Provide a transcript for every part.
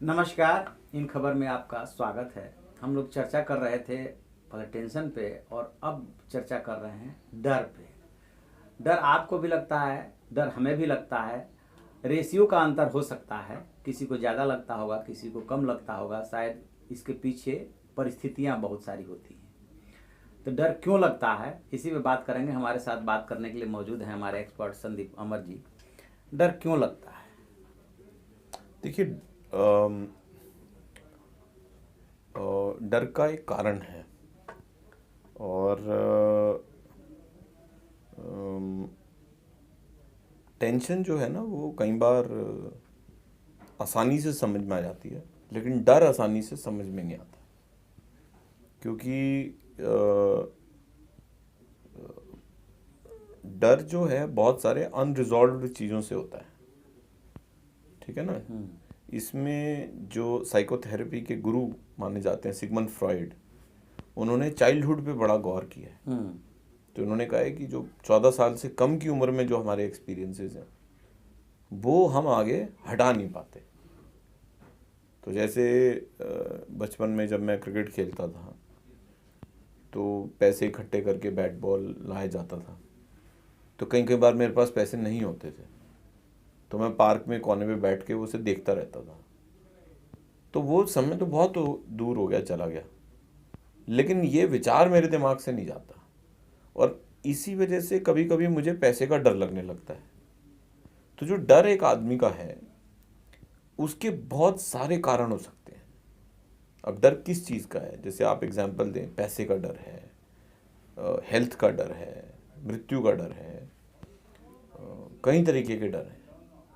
नमस्कार। इन खबर में आपका स्वागत है। हम लोग चर्चा कर रहे थे पहले टेंशन पे और अब चर्चा कर रहे हैं डर पे। डर आपको भी लगता है, डर हमें भी लगता है। रेशियो का अंतर हो सकता है, किसी को ज़्यादा लगता होगा, किसी को कम लगता होगा। शायद इसके पीछे परिस्थितियाँ बहुत सारी होती हैं। तो डर क्यों लगता है, इसी पे बात करेंगे। हमारे साथ बात करने के लिए मौजूद हैं हमारे एक्सपर्ट संदीप अमर जी। डर क्यों लगता है? देखिए, डर का एक कारण है। और टेंशन जो है ना, वो कई बार आसानी से समझ में आ जाती है, लेकिन डर आसानी से समझ में नहीं आता। क्योंकि डर जो है बहुत सारे अनरिजॉल्व्ड चीज़ों से होता है। ठीक है ना। इसमें जो साइकोथेरेपी के गुरु माने जाते हैं, सिगमंड फ्रॉइड, उन्होंने चाइल्डहुड पे बड़ा गौर किया है। तो उन्होंने कहा है कि जो 14 साल से कम की उम्र में जो हमारे एक्सपीरियंसेस हैं, वो हम आगे हटा नहीं पाते। तो जैसे बचपन में जब मैं क्रिकेट खेलता था, तो पैसे इकट्ठे करके बैट बॉल लाया जाता था। तो कई कई बार मेरे पास पैसे नहीं होते थे, तो मैं पार्क में कोने में बैठ के उसे देखता रहता था। तो वो समय तो बहुत दूर हो गया, चला गया, लेकिन ये विचार मेरे दिमाग से नहीं जाता। और इसी वजह से कभी कभी मुझे पैसे का डर लगने लगता है। तो जो डर एक आदमी का है, उसके बहुत सारे कारण हो सकते हैं। अब डर किस चीज़ का है, जैसे आप एग्जांपल दें, पैसे का डर है, हेल्थ का डर है, मृत्यु का डर है, कई तरीके के डर हैं।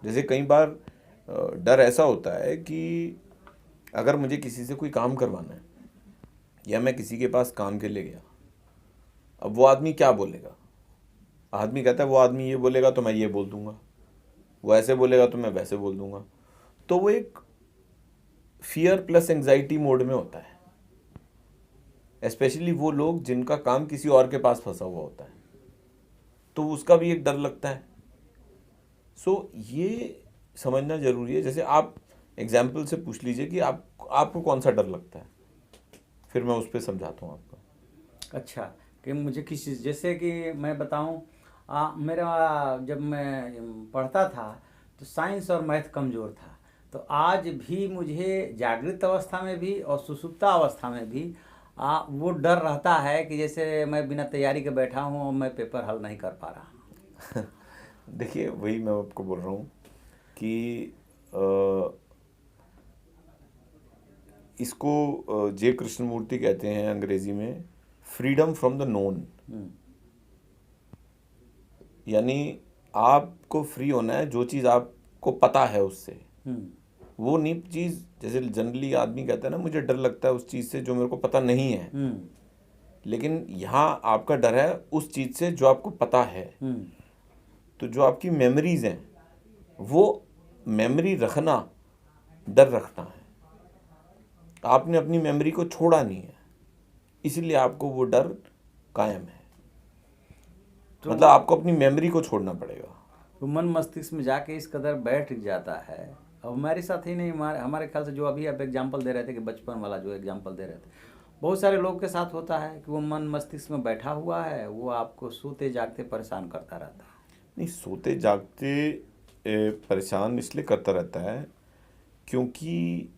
जैसे कई बार डर ऐसा होता है कि अगर मुझे किसी से कोई काम करवाना है, या मैं किसी के पास काम के लिए गया, अब वो आदमी क्या बोलेगा। आदमी कहता है, वो आदमी ये बोलेगा तो मैं ये बोल दूंगा, वो ऐसे बोलेगा तो मैं वैसे बोल दूंगा। तो वो एक फियर प्लस एंजाइटी मोड में होता है, स्पेशली वो लोग जिनका काम किसी और के पास फंसा हुआ होता है, तो उसका भी एक डर लगता है। ये समझना जरूरी है। जैसे आप एग्जाम्पल से पूछ लीजिए कि आपको कौन सा डर लगता है, फिर मैं उस पर समझाता हूँ आपको। अच्छा, कि मुझे किस चीज़, जैसे कि मैं बताऊं, मेरा जब मैं पढ़ता था तो साइंस और मैथ कमज़ोर था। तो आज भी मुझे जागृत अवस्था में भी और सुषुप्ता अवस्था में भी वो डर रहता है कि जैसे मैं बिना तैयारी के बैठा हूँ और मैं पेपर हल नहीं कर पा रहा। देखिए, वही मैं आपको बोल रहा हूँ कि अ, इसको जे कृष्णमूर्ति कहते हैं अंग्रेजी में, फ्रीडम फ्रॉम द नोन। हम्म। यानी आपको फ्री होना है जो चीज़ आपको पता है उससे। हम्म। वो नहीं चीज़, जैसे जनरली आदमी कहता है ना, मुझे डर लगता है उस चीज़ से जो मेरे को पता नहीं है। हम्म। लेकिन यहाँ आपका डर है उस चीज़ से जो आपको पता है। हम्म। तो जो आपकी मेमोरीज हैं, वो मेमोरी रखना डर रखना है। आपने अपनी मेमोरी को छोड़ा नहीं है, इसलिए आपको वो डर कायम है। तो मतलब आपको अपनी मेमोरी को छोड़ना पड़ेगा। वो मन मस्तिष्क में जाके इस कदर बैठ जाता है। अब हमारे साथ ही नहीं, हमारे हमारे ख्याल से जो अभी आप एग्जाम्पल दे रहे थे कि बचपन वाला जो एग्जाम्पल दे रहे थे, बहुत सारे लोग के साथ होता है कि वो मन मस्तिष्क में बैठा हुआ है, वो आपको सोते जागते परेशान करता रहता है। नहीं, सोते जागते परेशान इसलिए करता रहता है क्योंकि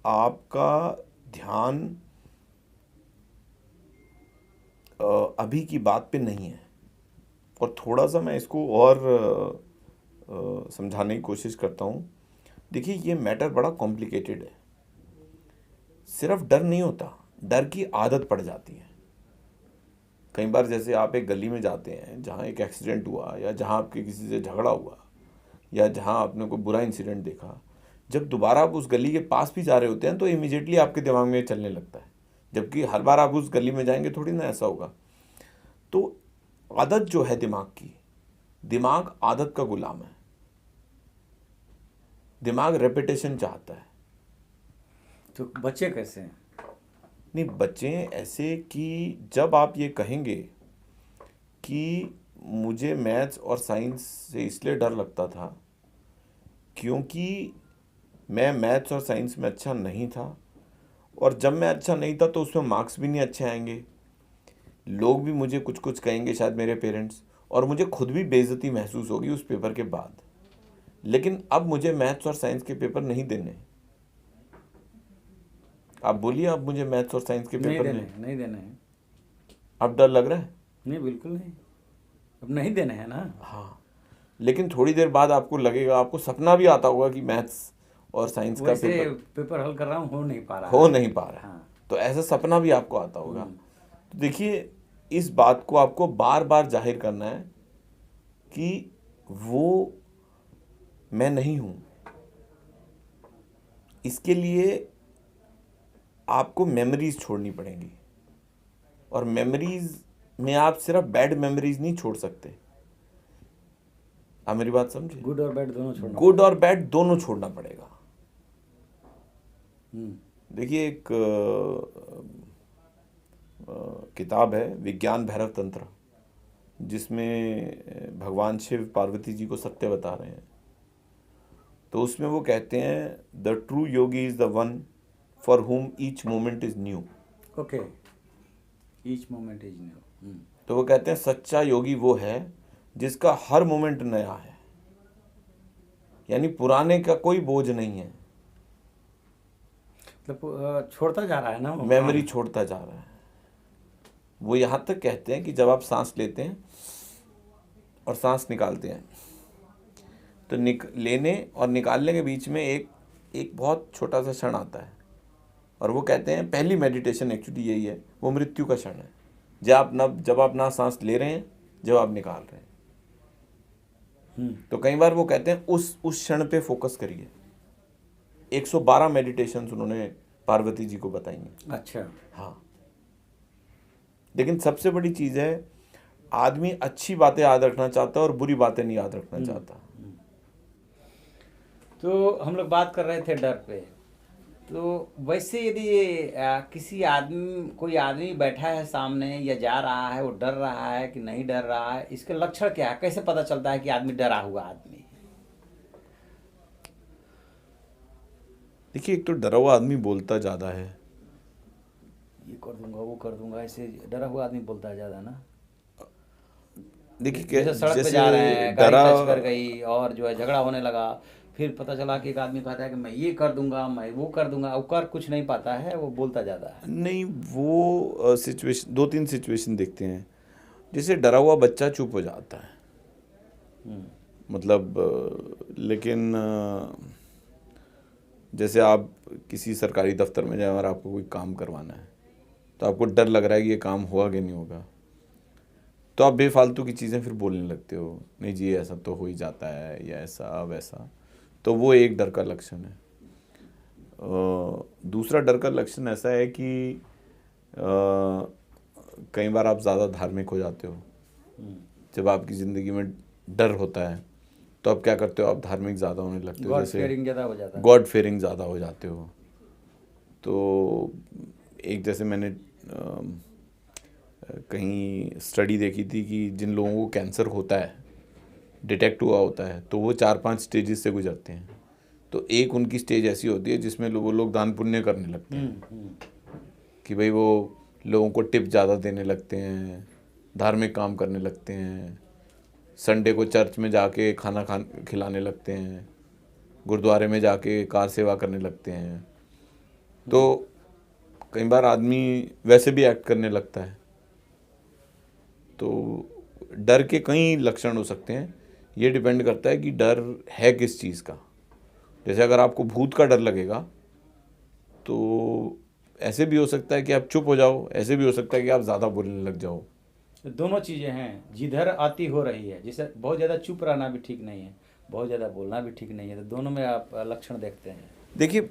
आपका ध्यान अभी की बात पे नहीं है। और थोड़ा सा मैं इसको और समझाने की कोशिश करता हूँ। देखिए, ये मैटर बड़ा कॉम्प्लिकेटेड है। सिर्फ डर नहीं होता, डर की आदत पड़ जाती है। कई बार जैसे आप एक गली में जाते हैं जहाँ एक एक्सीडेंट हुआ, या जहाँ आपके किसी से झगड़ा हुआ, या जहाँ आपने कोई बुरा इंसिडेंट देखा, जब दोबारा आप उस गली के पास भी जा रहे होते हैं तो इमिजिएटली आपके दिमाग में ये चलने लगता है। जबकि हर बार आप उस गली में जाएंगे थोड़ी ना ऐसा होगा। तो आदत जो है दिमाग की, दिमाग आदत का गुलाम है। दिमाग रेपिटेशन चाहता है। तो बच्चे कैसे हैं? नहीं, बच्चे ऐसे कि जब आप ये कहेंगे कि मुझे मैथ्स और साइंस से इसलिए डर लगता था क्योंकि मैं मैथ्स और साइंस में अच्छा नहीं था, और जब मैं अच्छा नहीं था तो उसमें मार्क्स भी नहीं अच्छे आएंगे, लोग भी मुझे कुछ कुछ कहेंगे, शायद मेरे पेरेंट्स, और मुझे खुद भी बेइज्जती महसूस होगी उस पेपर के बाद। लेकिन अब मुझे मैथ्स और साइंस के पेपर नहीं देने। आप बोलिए, अब मुझे मैथ्स और साइंस के नहीं पेपर देने नहीं देने हैं। अब डर लग रहा है? नहीं, बिल्कुल नहीं, अब नहीं देने हैं ना। हाँ, लेकिन थोड़ी देर बाद आपको लगेगा, आपको सपना भी आता होगा कि मैथ्स और साइंस का वैसे पेपर पेपर हल कर रहा हूँ, हो नहीं पा रहा हो है। नहीं पा रहा है। हाँ। तो ऐसा सपना भी आपको आता होगा। तो देखिए, इस बात को आपको बार बार जाहिर करना है कि वो मैं नहीं हूं। इसके लिए आपको मेमोरीज छोड़नी पड़ेंगी, और मेमोरीज में आप सिर्फ बैड मेमोरीज नहीं छोड़ सकते। आप मेरी बात समझे? गुड और बैड दोनों छोड़ना गुड और बैड दोनों छोड़ना पड़ेगा। हम्म। देखिए, एक किताब है विज्ञान भैरव तंत्र, जिसमें भगवान शिव पार्वती जी को सत्य बता रहे हैं। तो उसमें वो कहते हैं, the true Yogi is the one for हुम each moment is new. Okay, each moment is new. तो वो कहते हैं सच्चा योगी वो है जिसका हर मोमेंट नया है, यानी पुराने का कोई बोझ नहीं है, मतलब छोड़ता जा रहा है ना वो। मेमोरी छोड़ता जा रहा है। वो यहाँ तक कहते हैं कि जब आप सांस लेते हैं और सांस निकालते हैं, तो लेने और निकालने के बीच में एक बहुत छोटा सा क्षण आता है, और वो कहते हैं पहली मेडिटेशन एक्चुअली यही है, वो मृत्यु का क्षण है। जब आप ना सांस ले रहे हैं, जब आप निकाल रहे हैं। तो कई बार वो कहते हैं उस क्षण पे फोकस करिए। 112 मेडिटेशंस उन्होंने पार्वती जी को बताई हैं। अच्छा। हाँ, लेकिन सबसे बड़ी चीज़ है, आदमी अच्छी बातें याद रखना चाहता है और बुरी बातें नहीं याद रखना चाहता। तो हम लोग बात कर रहे थे डर पे। तो वैसे यदि किसी कोई आदमी बैठा है सामने या जा रहा है, वो डर रहा है कि नहीं डर रहा है, इसके लक्षण क्या है? कैसे पता चलता है कि आदमी डरा हुआ आदमी है? देखिए, एक तो डरा हुआ आदमी बोलता ज़्यादा है। ये कर दूंगा, वो कर दूंगा, ऐसे डरा हुआ आदमी बोलता है ज़्यादा ना। देखिए, जैसे सड़क पे जा रहे हैं, गाड़ी टच कर गई और जो है झगड़ा होने लगा, फिर पता चला कि एक आदमी कहता है कि मैं ये कर दूंगा, मैं वो कर दूंगा, वो कर कुछ नहीं पाता है, वो बोलता ज़्यादा है। नहीं, वो सिचुएशन, 2-3 सिचुएशन देखते हैं। जैसे डरा हुआ बच्चा चुप हो जाता है, मतलब लेकिन जैसे आप किसी सरकारी दफ्तर में जाए और आपको कोई काम करवाना है, तो आपको डर लग रहा है कि ये काम होगा कि नहीं होगा, तो आप बेफालतू की चीज़ें फिर बोलने लगते हो, नहीं जी ऐसा तो हो ही जाता है, या ऐसा वैसा। तो वो एक डर का लक्षण है। दूसरा डर का लक्षण ऐसा है कि कई बार आप ज़्यादा धार्मिक हो जाते हो। जब आपकी ज़िंदगी में डर होता है तो आप क्या करते हो, आप धार्मिक ज़्यादा होने लगते हो, गॉड जैसे फेयरिंग ज़्यादा हो जाता है। गॉड फेयरिंग ज़्यादा हो जाते हो। तो एक, जैसे मैंने कहीं स्टडी देखी थी कि जिन लोगों को कैंसर होता है, डिटेक्ट हुआ होता है, तो वो 4-5 स्टेजेस से गुजरते हैं। तो एक उनकी स्टेज ऐसी होती है जिसमें वो लोग दान पुण्य करने लगते हैं, कि भाई वो लोगों को टिप ज़्यादा देने लगते हैं, धार्मिक काम करने लगते हैं, संडे को चर्च में जाके खाना खिलाने लगते हैं, गुरुद्वारे में जाके कार सेवा करने लगते हैं। तो कई बार आदमी वैसे भी एक्ट करने लगता है। तो डर के कई लक्षण हो सकते हैं, ये डिपेंड करता है कि डर है किस चीज़ का। जैसे अगर आपको भूत का डर लगेगा तो ऐसे भी हो सकता है कि आप चुप हो जाओ, ऐसे भी हो सकता है कि आप ज़्यादा बोलने लग जाओ। दोनों चीज़ें हैं, जिधर आती हो रही है। जैसे बहुत ज़्यादा चुप रहना भी ठीक नहीं है, बहुत ज़्यादा बोलना भी ठीक नहीं है। तो दोनों में आप लक्षण देखते हैं। देखिए,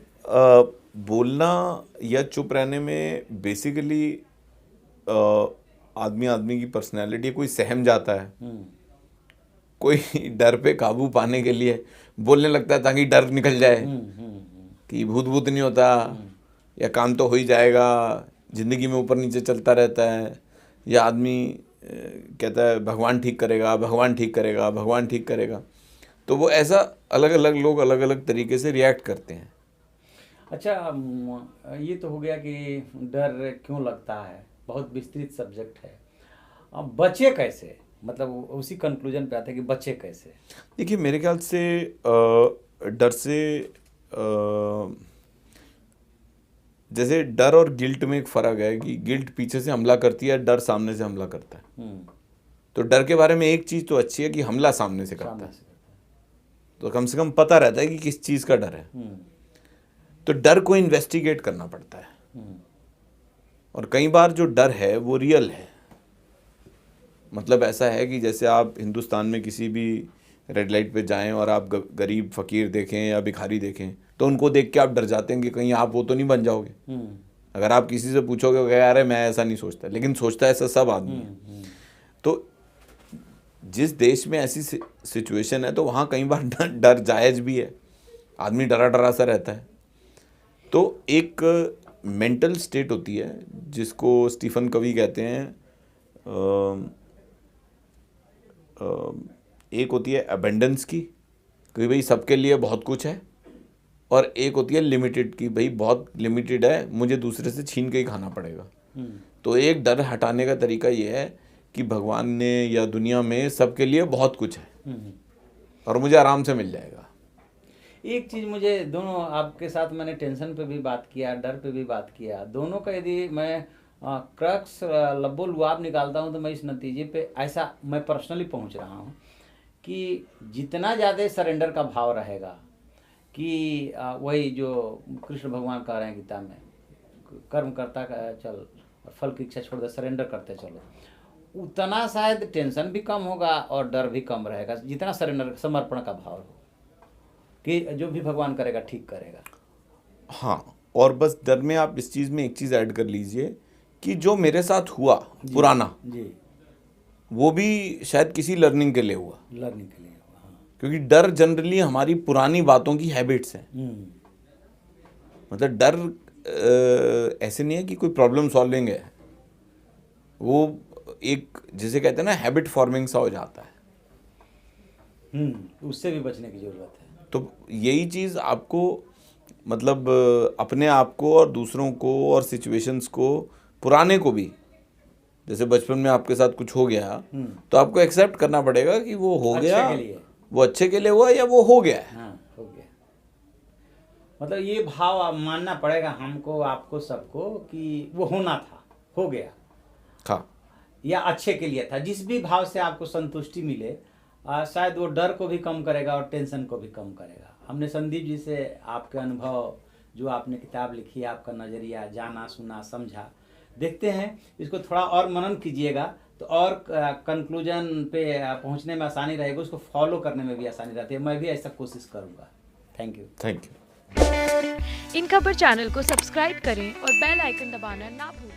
बोलना या चुप रहने में बेसिकली आदमी की पर्सनैलिटी, कोई सहम जाता है, कोई डर पे काबू पाने के लिए बोलने लगता है ताकि डर निकल जाए, कि भूत नहीं होता, या काम तो हो ही जाएगा, ज़िंदगी में ऊपर नीचे चलता रहता है, या आदमी कहता है भगवान ठीक करेगा, भगवान ठीक करेगा, भगवान ठीक करेगा। तो वो ऐसा अलग अलग लोग अलग अलग तरीके से रिएक्ट करते हैं। अच्छा, ये तो हो गया कि डर क्यों लगता है, बहुत विस्तृत सब्जेक्ट है। अब बचे कैसे, मतलब उसी कंक्लूजन पे आते हैं कि बचे कैसे। देखिए मेरे ख्याल से डर से जैसे डर और गिल्ट में एक फ़र्क है कि गिल्ट पीछे से हमला करती है, डर सामने से हमला करता है। तो डर के बारे में एक चीज़ तो अच्छी है कि हमला सामने से करता है, तो कम से कम पता रहता है कि किस चीज़ का डर है। तो डर को इन्वेस्टिगेट करना पड़ता है, और कई बार जो डर है वो रियल है। मतलब ऐसा है कि जैसे आप हिंदुस्तान में किसी भी रेड लाइट पे जाएं और आप गरीब फकीर देखें या भिखारी देखें, तो उनको देख के आप डर जाते हैं कि कहीं आप वो तो नहीं बन जाओगे। अगर आप किसी से पूछोगे वो कहेगा अरे मैं ऐसा नहीं सोचता, लेकिन सोचता ऐसा सब आदमी है। तो जिस देश में ऐसी सिचुएशन है तो वहाँ कई बार डर जायज़ भी है, आदमी डरा डरा सा रहता है। तो एक मेंटल स्टेट होती है जिसको स्टीफन कवी कहते हैं, एक होती है अबेंडेंस की कि भाई सबके लिए बहुत कुछ है, और एक होती है लिमिटेड की भाई बहुत लिमिटेड है, मुझे दूसरे से छीन के ही खाना पड़ेगा। तो एक डर हटाने का तरीका ये है कि भगवान ने या दुनिया में सबके लिए बहुत कुछ है और मुझे आराम से मिल जाएगा। एक चीज़ मुझे, दोनों आपके साथ मैंने टेंशन पे भी बात किया, डर पे भी बात किया, दोनों का यदि मैं क्रक्स लब्बो लुआब निकालता हूँ तो मैं इस नतीजे पे ऐसा मैं पर्सनली पहुँच रहा हूँ कि जितना ज़्यादा सरेंडर का भाव रहेगा, कि वही जो कृष्ण भगवान कह रहे हैं गीता में, कर्म करता चल फल की इच्छा छोड़ दे, सरेंडर करते चलो, उतना शायद टेंशन भी कम होगा और डर भी कम रहेगा, जितना सरेंडर समर्पण का भाव हो कि जो भी भगवान करेगा ठीक करेगा। हाँ, और बस डर में आप इस चीज़ में एक चीज़ ऐड कर लीजिए कि जो मेरे साथ हुआ पुराना जी, वो भी शायद किसी लर्निंग के लिए हुआ, लर्निंग के लिए हुआ। हाँ। क्योंकि डर जनरली हमारी पुरानी बातों की हैबिट्स हैं। मतलब डर ऐसे नहीं है कि कोई प्रॉब्लम सॉल्विंग है, वो एक जिसे कहते हैं ना हैबिट फॉर्मिंग सा हो जाता है। उससे भी बचने की जरूरत है। तो यही चीज़ आपको मतलब अपने आप को और दूसरों को और सिचुएशंस को, पुराने को भी, जैसे बचपन में आपके साथ कुछ हो गया तो आपको एक्सेप्ट करना पड़ेगा कि वो हो गया, वो अच्छे के लिए हुआ या वो हो गया है। हाँ, हो गया। मतलब ये भाव मानना पड़ेगा हमको, आपको, सबको कि वो होना था, हो गया, हाँ, या अच्छे के लिए था। जिस भी भाव से आपको संतुष्टि मिले, शायद वो डर को भी कम करेगा और टेंशन को भी कम करेगा। हमने संदीप जी से आपके अनुभव, जो आपने किताब लिखी, आपका नज़रिया जाना, सुना, समझा, देखते हैं इसको थोड़ा और मनन कीजिएगा तो और कंक्लूजन पे पहुंचने में आसानी रहेगी, उसको फॉलो करने में भी आसानी रहती है। मैं भी ऐसा कोशिश करूंगा। Thank you. Thank you. इन खबर चैनल को सब्सक्राइब करें और बेल आइकन दबाना ना भूलें।